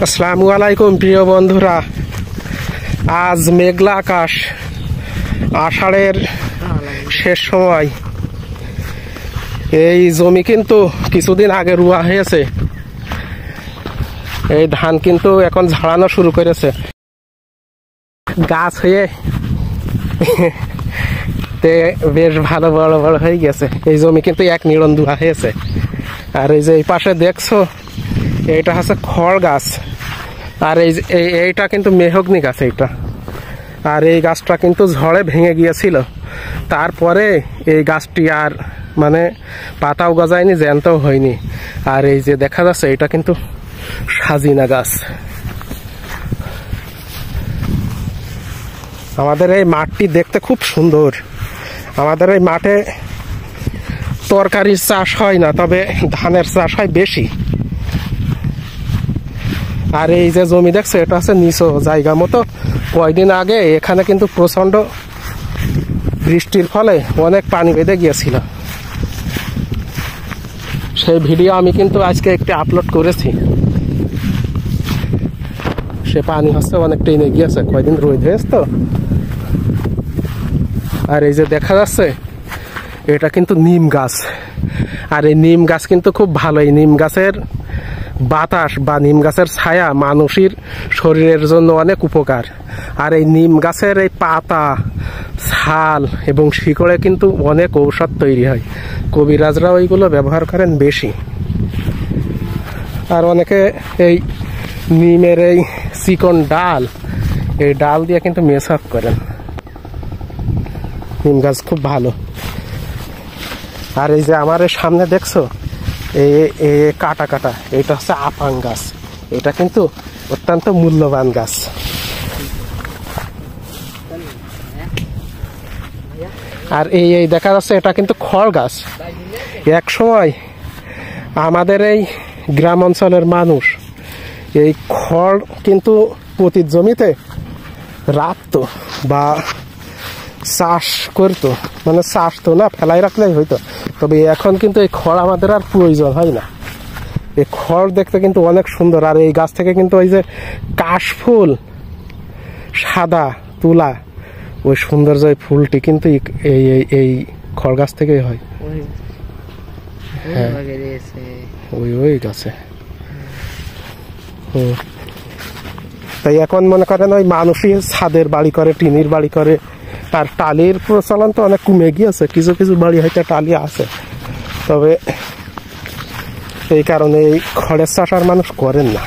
আসসালামু আলাইকুম প্রিয় বন্ধুরা। আজ মেঘলা আকাশ, আষাঢ়ের শেষ সময়। এই জমি কিন্তু কিছুদিন আগে রুয়া হয়েছে। এই ধান কিন্তু এখন ঝাড়ানো শুরু করেছে, গাছ হয়ে বেশ ভালো বড় বড় হয়ে গেছে। এই জমি কিন্তু এক নিড়ন ধোয়া হয়েছে। আর এই যে এই পাশে দেখছো, এইটা হচ্ছে খড় গাছ, আর এইটা কিন্তু মেহগনি গাছ এইটা। আর এই গাছটা কিন্তু ঝড়ে ভেঙে গিয়েছিল, তারপরে এই গাছটি আর মানে পাতাও গজায়নি, জ্যান্তও হয়নি। আর এই যে দেখা যাচ্ছে, এটা কিন্তু সাজিনা গাছ। আমাদের এই মাঠটি দেখতে খুব সুন্দর। আমাদের এই মাঠে তরকারির চাষ হয় না, তবে ধানের চাষ হয় বেশি। আর এই যে জমি দেখছে, এটা হচ্ছে নিচু জায়গা মতো। কয়েকদিন আগে এখানে কিন্তু প্রচন্ড বৃষ্টির ফলে অনেক পানি বেঁধে গিয়েছিল। সেই ভিডিও আমি কিন্তু আজকে একটি আপলোড করেছি। সে পানি হচ্ছে অনেক টেনে গিয়েছে, কয়েকদিন রোদ হয়েছে তো। আর এই যে দেখা যাচ্ছে, এটা কিন্তু নিম গাছ। আর এই নিম গাছ কিন্তু খুব ভালো। এই নিম গাছের বাতাস বা নিম গাছের ছায়া মানুষের শরীরের জন্য অনেক উপকার। আর এই নিম গাছের এই পাতা, ছাল এবং শিকড়ে কিন্তু অনেক ঔষধ তৈরি হয়। কবিরাজরা ওইগুলো ব্যবহার করেন বেশি। আর অনেকে এই নিমের এই চিকন ডাল, এই ডাল দিয়ে কিন্তু মেশআপ করেন। নিম গাছ খুব ভালো। আর এই যে আমার সামনে দেখছো, এই কাটা কাটা, এটা হচ্ছে আপাং গাছ। এটা কিন্তু অত্যন্ত মূল্যবান গাছ। আর এই দেখা যাচ্ছে, এটা কিন্তু খড় গাছ। এক সময় আমাদের এই গ্রাম অঞ্চলের মানুষ এই খড় কিন্তু প্রতি জমিতে রাখতো বা চাষ করতো, মানে চাষ তো না, ফেলাই রাখলেই হইতো। তবে এখন কিন্তু এই খড় আমাদের আর প্রয়োজন হয় না। এই খড় দেখতে কিন্তু অনেক সুন্দর। আর এই গাছ থেকে কিন্তু ওই যে কাশফুল, সাদা তুলা, ওই সৌন্দর্য ফুলটি কিন্তু এই এই খড় গাছ থেকেই হয়। হ্যাঁ, ওই গাছে। তাই এখন মনে করেন ওই মানুষই ছাদের বাড়ি করে, টিনের বাড়ি করে। আর টালির প্রচলন তো অনেক কমে গিয়েছে। কিছু কিছু বাড়ি হয়তো টালি আছে, তবে এই কারণে এই খড়ের চাষ আর মানুষ করেন না,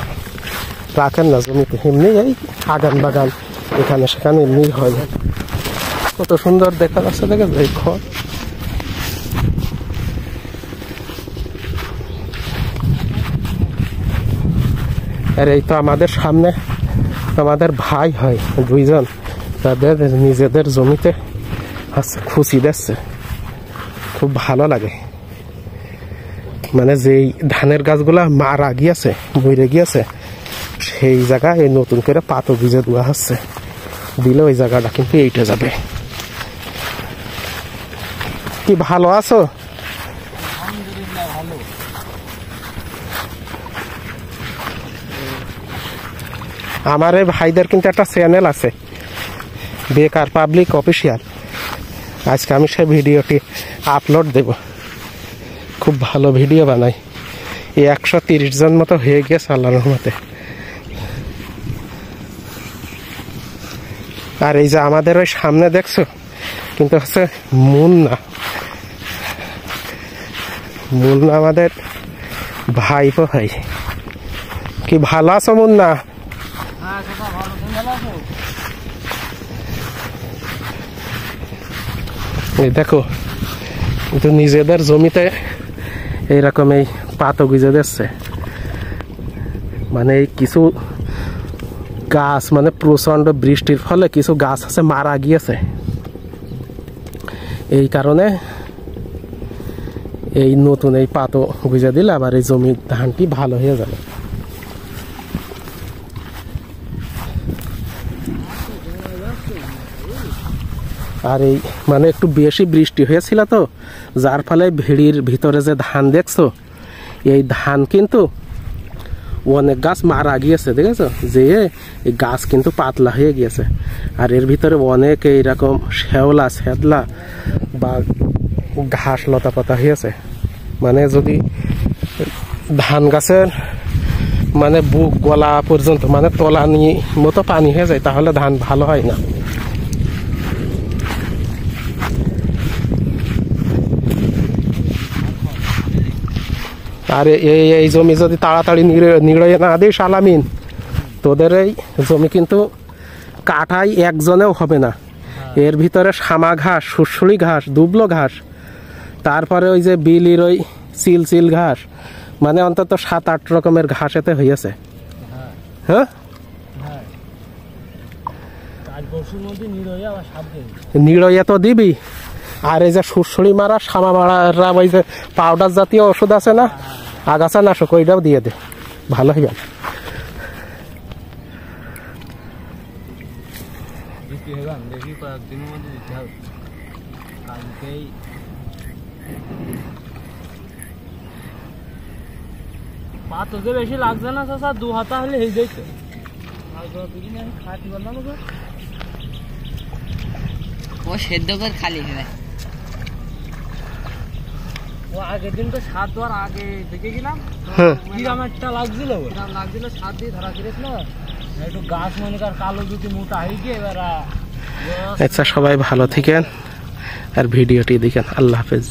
রাখেন না জমিতে। এমনি এই আগান বাগান এখানে সেখানে এমনি হয়। কত সুন্দর দেখা যাচ্ছে, দেখে এই খড়। আর এই তো আমাদের সামনে আমাদের ভাই হয় দুইজন, তাদের নিজেদের জমিতে খুশি দিচ্ছে। খুব ভালো লাগে। মানে যেই ধানের গাছগুলা মারা গিয়েছে, মরে গিয়েছে, সেই জায়গায় এই নতুন করে পাতা গুঁজে দেওয়া হচ্ছে। দিলে ওই জায়গাটা কিন্তু এইটা যাবে। কি ভালো আছো? আমার এই ভাইদের কিন্তু একটা চ্যানেল আছে, বেকার পাবলিক অফিসিয়াল। আজকে আমি সেই ভিডিওটি আপলোড দেব। খুব ভালো ভিডিও বানাই। এই 130 জন মতো হয়ে গেছে আল্লাহর রহমতে। আর এই যে আমাদের ওই সামনে দেখছো, কিন্তু হচ্ছে মুন্না। মুন্না আমাদের ভাইপো ভাই। কি ভালো আছো মুন্না? এই দেখো, কিন্তু নিজেদের জমিতে এইরকম এই পাতা গুঁজে দিচ্ছে। মানে এই কিছু গাছ, মানে প্রচন্ড বৃষ্টির ফলে কিছু গাছ আছে মারা গিয়েছে। এই কারণে এই নতুন এই পাতা গুঁজে দিলে আবার এই জমির ধানটি ভালো হয়ে যাবে। আর এই মানে একটু বেশি বৃষ্টি হয়েছিল তো, যার ফলে ভিড়ির ভিতরে যে ধান দেখছো, এই ধান কিন্তু অনেক গাছ মারা গিয়েছে, দেখেছো যে এই গাছ কিন্তু পাতলা হয়ে গিয়েছে। আর এর ভিতরে অনেক এইরকম শ্যাওলা শ্যাদলা বা ঘাস লতা পাতা হয়েছে। মানে যদি ধান গাছের মানে বুক গলা পর্যন্ত মানে তলানি মতো পানি হয়ে যায় তাহলে ধান ভালো হয় না। আর এই জমি যদি তাড়াতাড়ি নিড়ে না দিস আলামিন, তোদের এই জমি কিন্তু কাটাই একজনেও হবে না। এর ভিতরে শামা ঘাস, শুশুড়ি ঘাস, দুবলো ঘাস, তারপরে ওই যে বিলির ওই চিল ঘাস, মানে অন্তত 7-8 রকমের ঘাস এতে হয়েছে। হ্যাঁ নিড়ইয়া তো দিবি। আর এই যে শুশুড়ি মারা শামা মারা ওই যে পাউডার জাতীয় ওষুধ আছে না, আগাছা নাশক, ওইটাও দিয়ে দে, ভালো হইবে। বেশি লাগছে না চাচা, 2 হাতা হলে হয়ে যাইত। ও সেদ্ধ করে খালি ও আগের দিন তো 7 দেওয়ার আগে দেখে গেলাম, কিরাম একটা লাগছিল, 7 দিয়ে ধরা করেছিল একটু গাছ মনে কর কালো দুটি মোটা হয়ে গিয়ে এবার। আচ্ছা, সবাই ভালো থাকেন আর ভিডিওটি দেখেন। আল্লাহ হাফেজ।